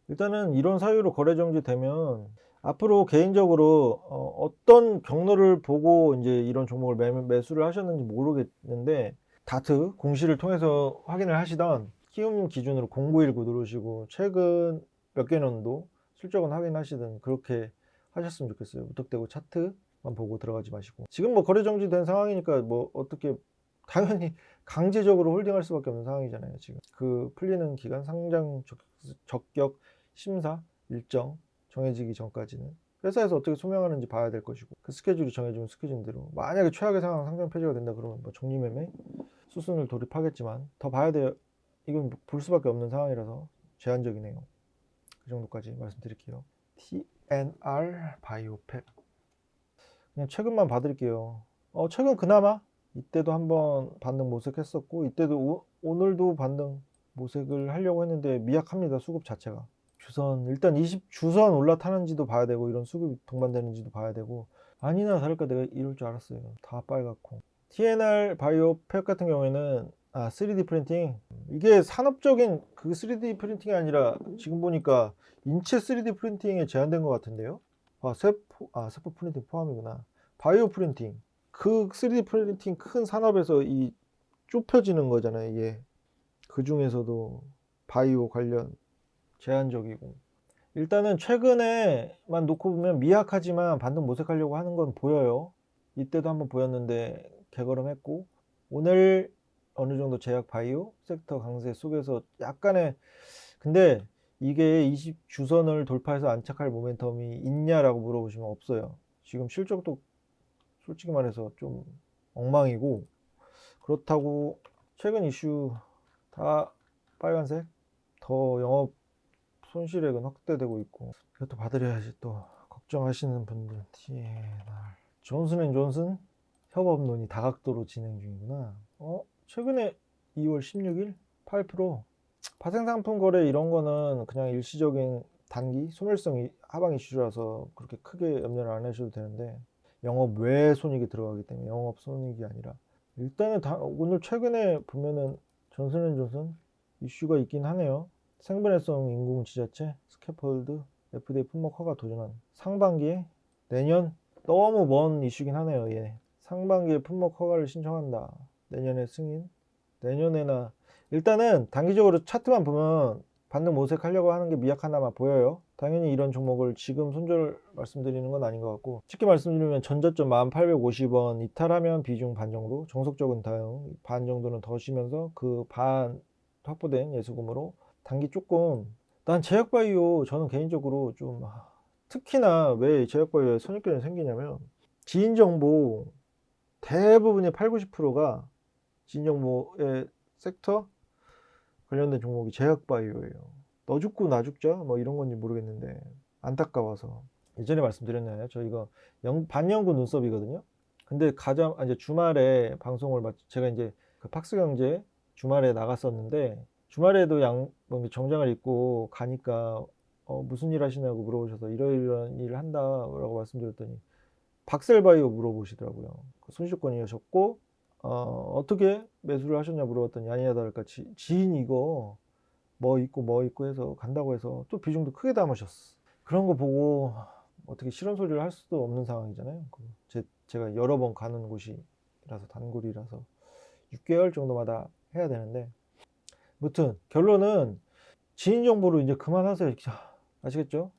일단은 이런 사유로 거래 정지되면 앞으로 개인적으로 어떤 경로를 보고 이제 이런 종목을 매수를 하셨는지 모르겠는데, 다트 공시를 통해서 확인을 하시던 키움 기준으로 0919 누르시고 최근 몇 개 년도 실적은 확인하시든 그렇게 하셨으면 좋겠어요. 무턱대고 차트만 보고 들어가지 마시고. 지금 뭐 거래 정지된 상황이니까 뭐 어떻게, 당연히 강제적으로 홀딩할 수밖에 없는 상황이잖아요. 지금 그 풀리는 기간, 상장 적격 심사 일정 정해지기 전까지는 회사에서 어떻게 소명하는지 봐야 될 것이고, 그 스케줄이 정해지면 스케줄대로, 만약에 최악의 상황 상장 폐지가 된다 그러면 뭐 정리매매 수순을 돌입하겠지만 더 봐야 돼요. 이건 볼 수밖에 없는 상황이라서 제한적이네요. 그 정도까지 말씀드릴게요. TNR 바이오팩, 그냥 최근만 봐드릴게요. 최근 그나마 이때도 한번 반등 모색했었고, 이때도 오늘도 반등 모색을 하려고 했는데 미약합니다. 수급 자체가. 주선 일단 20주선 올라타는지도 봐야 되고, 이런 수급이 동반되는지도 봐야 되고. 아니나 다를까 내가 이럴 줄 알았어요. 다 빨갛고. TNR 바이오팩 같은 경우에는 3D 프린팅, 이게 산업적인 그 3D 프린팅이 아니라 지금 보니까 인체 3D 프린팅에 제한된 것 같은데요. 세포 프린팅 포함이구나. 바이오 프린팅, 그 3D 프린팅 큰 산업에서 이 좁혀지는 거잖아요. 이게 그 중에서도 바이오 관련 제한적이고, 일단은 최근에만 놓고 보면 미약하지만 반등 모색하려고 하는 건 보여요. 이때도 한번 보였는데 개걸음했고, 오늘 어느 정도 제약 바이오 섹터 강세 속에서 약간의, 근데 이게 20주선을 돌파해서 안착할 모멘텀이 있냐라고 물어보시면 없어요. 지금 실적도 솔직히 말해서 좀 엉망이고, 그렇다고 최근 이슈 다 빨간색, 더 영업 손실액은 확대되고 있고, 이것도 봐드려야지 또 걱정하시는 분들. TNR 존슨앤존슨 협업 논의 다각도로 진행 중이구나. 최근에 2월 16일 8% 파생상품 거래 이런 거는 그냥 일시적인 단기 소멸성 하방 이슈라서 그렇게 크게 염려를 안 하셔도 되는데, 영업 외 손익이 들어가기 때문에 영업 손익이 아니라, 일단은 오늘 최근에 보면은 존슨앤존슨 이슈가 있긴 하네요. 생분해성 인공 지자체 스캐폴드 FDA 품목 허가 도전한 상반기에, 내년 너무 먼 이슈긴 하네요. 얘 상반기에 품목 허가를 신청한다. 내년에 승인, 내년에나. 일단은 단기적으로 차트만 보면 반등 모색하려고 하는 게 미약하나마 보여요. 당연히 이런 종목을 지금 손절 말씀드리는 건 아닌 것 같고, 쉽게 말씀드리면 전저점 1850원 이탈하면 비중 반 정도, 정석적인 다용 반 정도는 더 쉬면서 그 반 확보된 예수금으로 단기 조금. 난 제약바이오, 저는 개인적으로 좀 특히나 왜 제약바이오에 선입견이 생기냐면, 지인정보 대부분의 8, 90%가 지인정보의 섹터 관련된 종목이 제약바이오예요. 너 죽고 나 죽자 뭐 이런 건지 모르겠는데 안타까워서. 예전에 말씀드렸나요? 저 이거 반영구 눈썹이거든요. 근데 이제 주말에 방송을 제가 이제 그 팍스경제 주말에 나갔었는데, 주말에도 정장을 입고 가니까 무슨 일 하시냐고 물어보셔서 이러이러한 일을 한다라고 말씀드렸더니 박셀바이오 물어보시더라고요. 손실권이셨고 어떻게 매수를 하셨냐 물어봤더니 아니냐 다를까 지인 이거 뭐 있고 해서 간다고 해서 또 비중도 크게 담으셨어. 그런 거 보고 어떻게 싫은 소리를 할 수도 없는 상황이잖아요. 제가 여러 번 가는 곳이라서, 단골이라서 6개월 정도마다 해야 되는데, 무튼 결론은 지인 정보로 이제 그만하세요. 아시겠죠?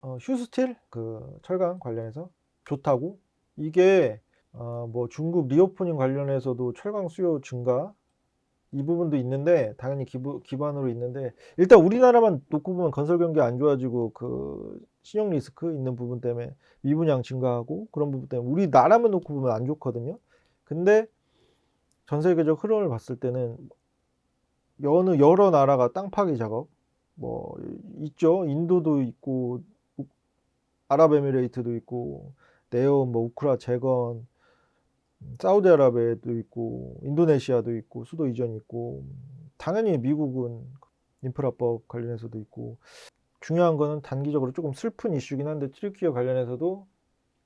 휴스틸 그 철강 관련해서 좋다고, 이게 뭐 중국 리오프닝 관련해서도 철강 수요 증가 이 부분도 있는데, 당연히 기반으로 있는데, 일단 우리나라만 놓고 보면 건설 경기 안 좋아지고 그 신용 리스크 있는 부분 때문에 미분양 증가하고 그런 부분 때문에 우리나라만 놓고 보면 안 좋거든요. 근데 전 세계적 흐름을 봤을 때는 여러 나라가 땅 파기 작업 뭐 있죠. 인도도 있고 아랍에미레이트도 있고 네온, 뭐 우크라 재건, 사우디아라비아도 있고 인도네시아도 있고 수도 이전이 있고, 당연히 미국은 인프라법 관련해서도 있고. 중요한 거는 단기적으로 조금 슬픈 이슈긴 한데, 튀르키예 관련해서도,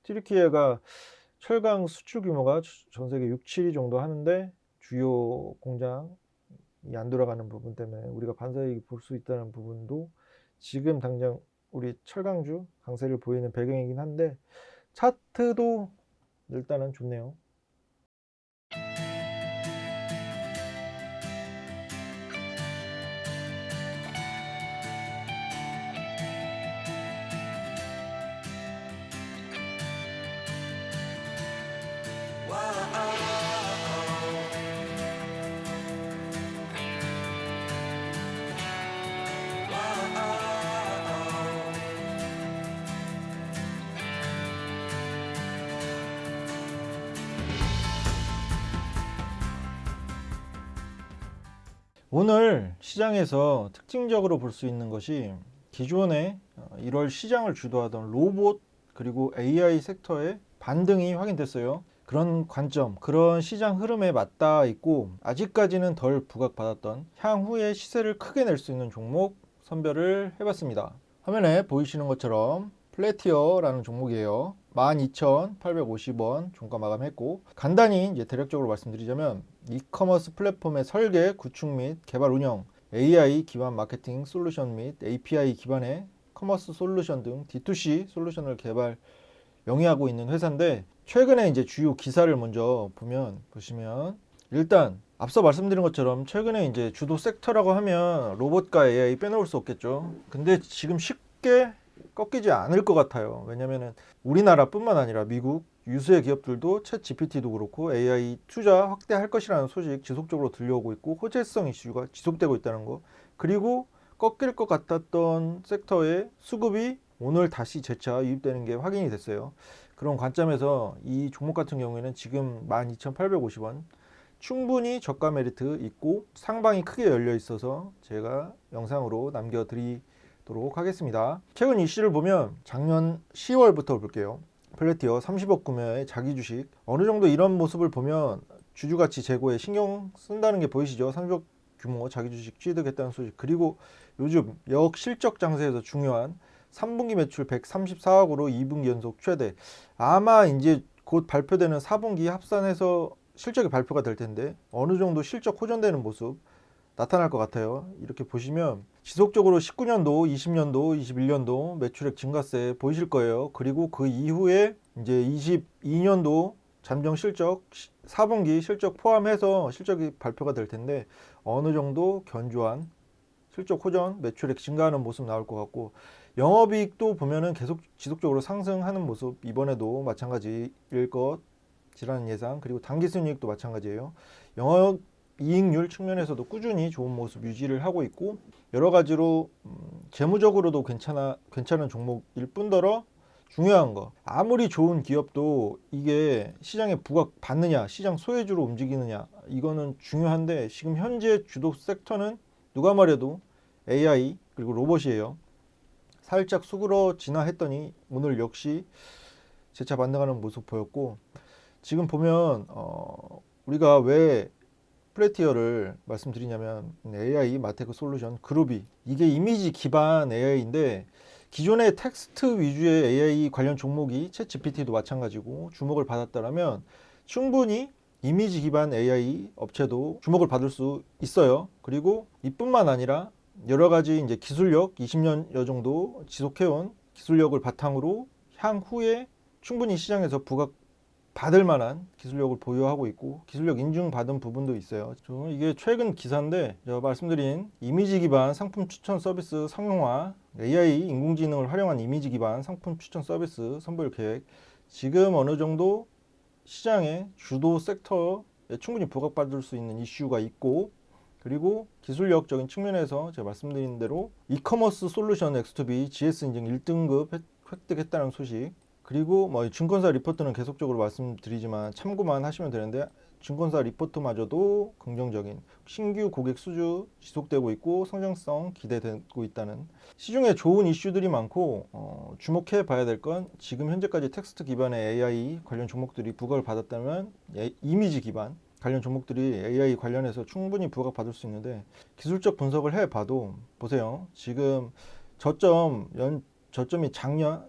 튀르키예가 철강 수출 규모가 전 세계 6, 7위 정도 하는데 주요 공장이 안 돌아가는 부분 때문에 우리가 반사이익 볼 수 있다는 부분도 지금 당장 우리 철강주 강세를 보이는 배경이긴 한데, 차트도 일단은 좋네요. 오늘 시장에서 특징적으로 볼 수 있는 것이, 기존에 1월 시장을 주도하던 로봇 그리고 AI 섹터의 반등이 확인됐어요. 그런 관점, 그런 시장 흐름에 맞닿아 있고, 아직까지는 덜 부각받았던 향후의 시세를 크게 낼 수 있는 종목 선별을 해봤습니다. 화면에 보이시는 것처럼 플래티어라는 종목이에요. 12,850원 종가 마감했고, 간단히 이제 대략적으로 말씀드리자면, 이커머스 플랫폼의 설계, 구축 및 개발 운영, AI 기반 마케팅 솔루션 및 API 기반의 커머스 솔루션 등 D2C 솔루션을 개발 영위하고 있는 회사인데, 최근에 이제 주요 기사를 먼저 보시면 일단 앞서 말씀드린 것처럼 최근에 이제 주도 섹터라고 하면 로봇과 AI 빼놓을 수 없겠죠. 근데 지금 쉽게 꺾이지 않을 것 같아요. 왜냐면은 우리나라뿐만 아니라 미국 유수의 기업들도 챗 GPT도 그렇고 AI 투자 확대할 것이라는 소식 지속적으로 들려오고 있고, 호재성 이슈가 지속되고 있다는 거, 그리고 꺾일 것 같았던 섹터의 수급이 오늘 다시 재차 유입되는 게 확인이 됐어요. 그런 관점에서 이 종목 같은 경우에는 지금 12,850원 충분히 저가 메리트 있고 상방이 크게 열려 있어서 제가 영상으로 남겨드리도록 하겠습니다. 최근 이슈를 보면 작년 10월부터 볼게요. 플래티어 30억 구매의 자기 주식. 어느 정도 이런 모습을 보면 주주가치 제고에 신경 쓴다는 게 보이시죠? 30억 규모 자기 주식 취득했다는 소식. 그리고 요즘 역실적 장세에서 중요한 3분기 매출 134억으로 2분기 연속 최대. 아마 이제 곧 발표되는 4분기 합산해서 실적이 발표가 될 텐데 어느 정도 실적 호전되는 모습 나타날 것 같아요. 이렇게 보시면 지속적으로 19년도, 20년도, 21년도 매출액 증가세 보이실 거예요. 그리고 그 이후에 이제 22년도 잠정 실적 4분기 실적 포함해서 실적이 발표가 될 텐데 어느 정도 견조한 실적 호전, 매출액 증가하는 모습 나올 것 같고 영업이익도 보면은 계속 지속적으로 상승하는 모습 이번에도 마찬가지일 것이라는 예상. 그리고 당기순이익도 마찬가지예요. 영업 이익률 측면에서도 꾸준히 좋은 모습 유지를 하고 있고 여러 가지로 재무적으로도 괜찮은 종목일 뿐더러 중요한 거 아무리 좋은 기업도 이게 시장에 부각받느냐 시장 소외주로 움직이느냐 이거는 중요한데 지금 현재 주도 섹터는 누가 말해도 AI 그리고 로봇이에요. 살짝 수그러지나 했더니 오늘 역시 재차 반등하는 모습 보였고 지금 보면 우리가 왜 플래티어를 말씀드리냐면 AI 마테크 솔루션 그루비 이게 이미지 기반 AI인데 기존의 텍스트 위주의 AI 관련 종목이 챗 GPT도 마찬가지고 주목을 받았다면 충분히 이미지 기반 AI 업체도 주목을 받을 수 있어요. 그리고 이뿐만 아니라 여러 가지 이제 기술력 20년여 정도 지속해온 기술력을 바탕으로 향후에 충분히 시장에서 받을 만한 기술력을 보유하고 있고 기술력 인증받은 부분도 있어요. 이게 최근 기사인데 제가 말씀드린 이미지 기반 상품 추천 서비스 상용화 AI 인공지능을 활용한 이미지 기반 상품 추천 서비스 선보일 계획 지금 어느 정도 시장의 주도 섹터에 충분히 부각받을 수 있는 이슈가 있고 그리고 기술력적인 측면에서 제가 말씀드린 대로 이커머스 솔루션 X2B GS 인증 1등급 획득했다는 소식 그리고 뭐 증권사 리포트는 계속적으로 말씀드리지만 참고만 하시면 되는데 증권사 리포트마저도 긍정적인 신규 고객 수주 지속되고 있고 성장성 기대되고 있다는 시중에 좋은 이슈들이 많고 주목해 봐야 될 건 지금 현재까지 텍스트 기반의 AI 관련 종목들이 부각을 받았다면 이미지 기반 관련 종목들이 AI 관련해서 충분히 부각받을 수 있는데 기술적 분석을 해봐도 보세요. 지금 저점이 작년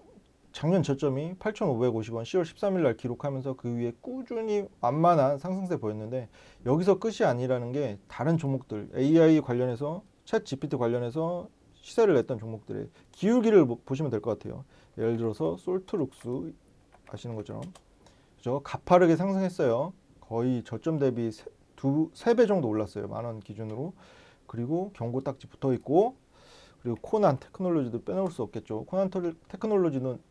저점이 8,550원 10월 13일 날 기록하면서 그 위에 꾸준히 완만한 상승세 보였는데 여기서 끝이 아니라는 게 다른 종목들 AI 관련해서 챗 GPT 관련해서 시세를 냈던 종목들의 기울기를 보시면 될 것 같아요. 예를 들어서 솔트룩스 아시는 것처럼 그죠? 가파르게 상승했어요. 거의 저점 대비 3배 정도 올랐어요. 만원 기준으로. 그리고 경고 딱지 붙어 있고 그리고 코난 테크놀로지도 빼놓을 수 없겠죠. 코난 테크놀로지는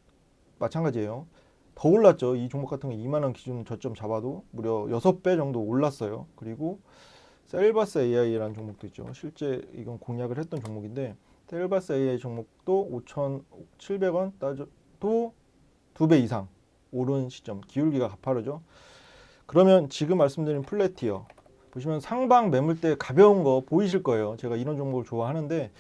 마찬가지예요. 더 올랐죠. 이 종목 같은 거 2만원 기준 저점 잡아도 무려 6배 정도 올랐어요. 그리고 셀바스 AI라는 종목도 있죠. 실제 이건 공략을 했던 종목인데 셀바스 AI 종목도 5,700원 따져도 2배 이상 오른 시점 기울기가 가파르죠. 그러면 지금 말씀드린 플래티어 보시면 상방 매물대 가벼운 거 보이실 거예요. 제가 이런 종목을 좋아하는데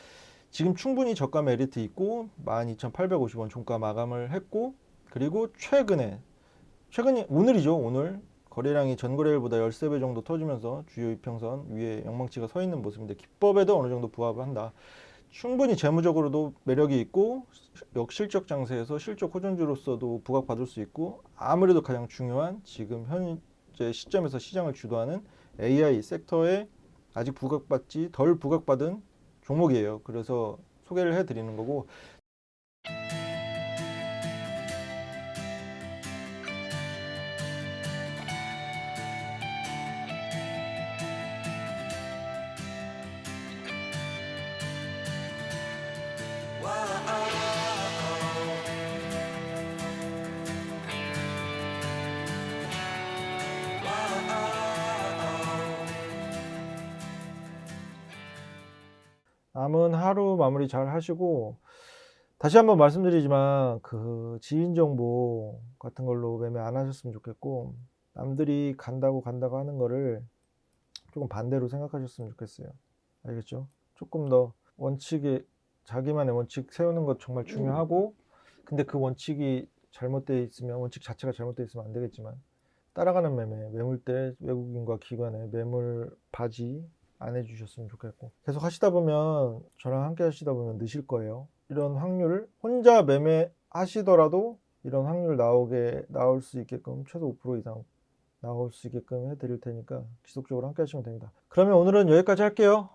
지금 충분히 저가 메리트 있고 12,850원 종가 마감을 했고 그리고 최근이 오늘이죠. 오늘 거래량이 전거래일보다 13배 정도 터지면서 주요 이평선 위에 영망치가 서 있는 모습인데 기법에도 어느 정도 부합을 한다. 충분히 재무적으로도 매력이 있고 역실적 장세에서 실적 호전주로서도 부각받을 수 있고 아무래도 가장 중요한 지금 현재 시점에서 시장을 주도하는 AI 섹터에 아직 덜 부각받은 종목이에요. 그래서 소개를 해드리는 거고 남은 하루 마무리 잘 하시고 다시 한번 말씀드리지만 그 지인 정보 같은 걸로 매매 안 하셨으면 좋겠고 남들이 간다고 하는 거를 조금 반대로 생각하셨으면 좋겠어요. 알겠죠? 조금 더 원칙에 자기만의 원칙 세우는 것 정말 중요하고 근데 그 원칙이 잘못되어 있으면 원칙 자체가 잘못되어 있으면 안 되겠지만 따라가는 매물대 외국인과 기관에 매물 바지 안 해주셨으면 좋겠고, 계속 하시다 보면 저랑 함께 하시다 보면 느실 거예요. 이런 확률 혼자 매매 하시더라도 이런 확률 나올 수 있게끔 최소 5% 이상 나올 수 있게끔 해드릴 테니까 지속적으로 함께 하시면 됩니다. 그러면 오늘은 여기까지 할게요.